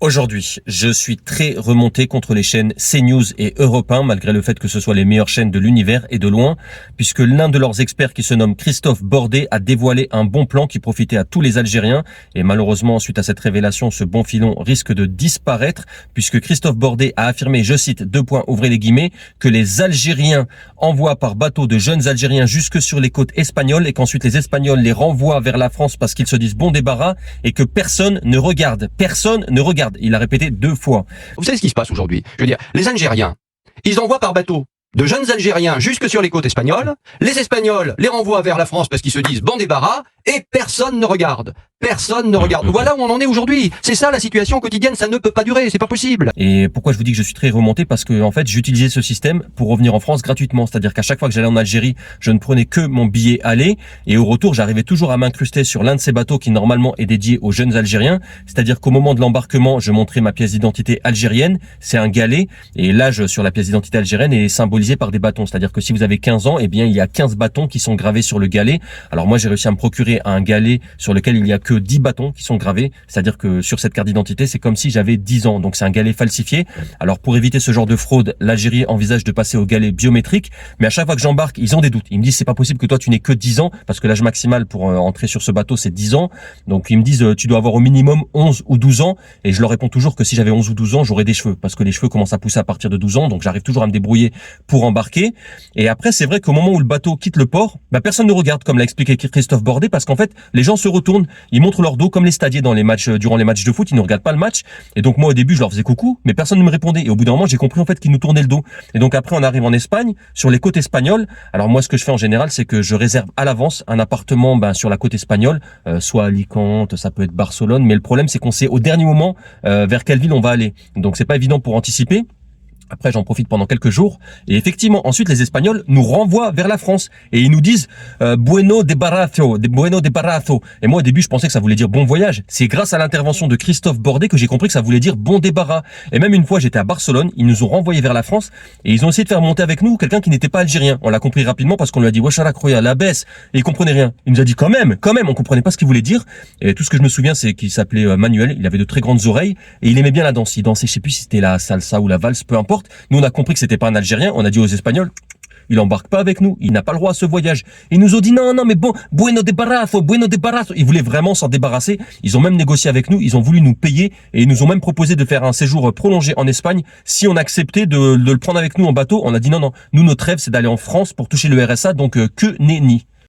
Aujourd'hui, je suis très remonté contre les chaînes CNews et Europe 1, malgré le fait que ce soit les meilleures chaînes de l'univers et de loin, puisque l'un de leurs experts qui se nomme Christophe Bordet a dévoilé un bon plan qui profitait à tous les Algériens. Et malheureusement, suite à cette révélation, ce bon filon risque de disparaître, puisque Christophe Bordet a affirmé, je cite, ouvrez les guillemets, que les Algériens envoient par bateau de jeunes Algériens jusque sur les côtes espagnoles et qu'ensuite les Espagnols les renvoient vers la France parce qu'ils se disent bon débarras et que personne ne regarde. Personne ne regarde. Il a répété 2 fois. Vous savez ce qui se passe aujourd'hui? Je veux dire, les Algériens, ils envoient par bateau de jeunes Algériens jusque sur les côtes espagnoles, les Espagnols les renvoient vers la France parce qu'ils se disent bon débarras, et personne ne regarde. Personne ne regarde. Voilà où on en est aujourd'hui. C'est ça la situation quotidienne, ça ne peut pas durer, c'est pas possible. Et pourquoi je vous dis que je suis très remonté? Parce que en fait, j'utilisais ce système pour revenir en France gratuitement. C'est-à-dire qu'à chaque fois que j'allais en Algérie, je ne prenais que mon billet aller, et au retour, j'arrivais toujours à m'incruster sur l'un de ces bateaux qui normalement est dédié aux jeunes Algériens. C'est-à-dire qu'au moment de l'embarquement, je montrais ma pièce d'identité algérienne, c'est un galet, et l'âge sur la pièce d'identité algérienne est symbolisé par des bâtons. C'est-à-dire que si vous avez 15 ans, eh bien, il y a 15 bâtons qui sont gravés sur le galet. Alors moi, j'ai réussi à me procurer un galet sur lequel il y a que 10 bâtons qui sont gravés, c'est-à-dire que sur cette carte d'identité, c'est comme si j'avais 10 ans, donc c'est un galet falsifié. Alors pour éviter ce genre de fraude, l'Algérie envisage de passer au galet biométrique, mais à chaque fois que j'embarque, ils ont des doutes. Ils me disent c'est pas possible que toi tu n'aies que 10 ans, parce que l'âge maximal pour entrer sur ce bateau c'est 10 ans, donc ils me disent tu dois avoir au minimum 11 ou 12 ans, et je leur réponds toujours que si j'avais 11 ou 12 ans, j'aurais des cheveux, parce que les cheveux commencent à pousser à partir de 12 ans, donc j'arrive toujours à me débrouiller pour embarquer. Et après c'est vrai qu'au moment où le bateau quitte le port, personne ne regarde, comme l'a expliqué Christophe Bordet, parce qu'en fait les gens se retournent, ils montrent leur dos comme les stadiers dans les matchs, durant les matchs de foot, ils ne regardent pas le match. Et donc moi au début je leur faisais coucou, mais personne ne me répondait. Et au bout d'un moment j'ai compris en fait qu'ils nous tournaient le dos. Et donc après on arrive en Espagne, sur les côtes espagnoles. Alors moi ce que je fais en général c'est que je réserve à l'avance un appartement sur la côte espagnole, soit Alicante, ça peut être Barcelone. Mais le problème c'est qu'on sait au dernier moment vers quelle ville on va aller. Donc c'est pas évident pour anticiper. Après, j'en profite pendant quelques jours. Et effectivement, ensuite, les Espagnols nous renvoient vers la France. Et ils nous disent bueno desbarrazo, bueno desbarrazo. Et moi, au début, je pensais que ça voulait dire bon voyage. C'est grâce à l'intervention de Christophe Bordet que j'ai compris que ça voulait dire bon débarras. Et même une fois, j'étais à Barcelone, ils nous ont renvoyés vers la France. Et ils ont essayé de faire monter avec nous quelqu'un qui n'était pas algérien. On l'a compris rapidement parce qu'on lui a dit Wachara Kroya, la baisse. Et il comprenait rien. Il nous a dit quand même, on comprenait pas ce qu'il voulait dire. Et tout ce que je me souviens, c'est qu'il s'appelait Manuel. Il avait de très grandes oreilles. Et il aimait bien la danse. Il dansait, je sais plus si c'était la salsa ou la valse, peu importe. Nous, on a compris que c'était pas un Algérien. On a dit aux Espagnols, il embarque pas avec nous. Il n'a pas le droit à ce voyage. Ils nous ont dit non, mais bon, bueno desbarrazo. Ils voulaient vraiment s'en débarrasser. Ils ont même négocié avec nous. Ils ont voulu nous payer et ils nous ont même proposé de faire un séjour prolongé en Espagne si on acceptait de le prendre avec nous en bateau. On a dit non. Nous, notre rêve, c'est d'aller en France pour toucher le RSA. Donc, que nenni.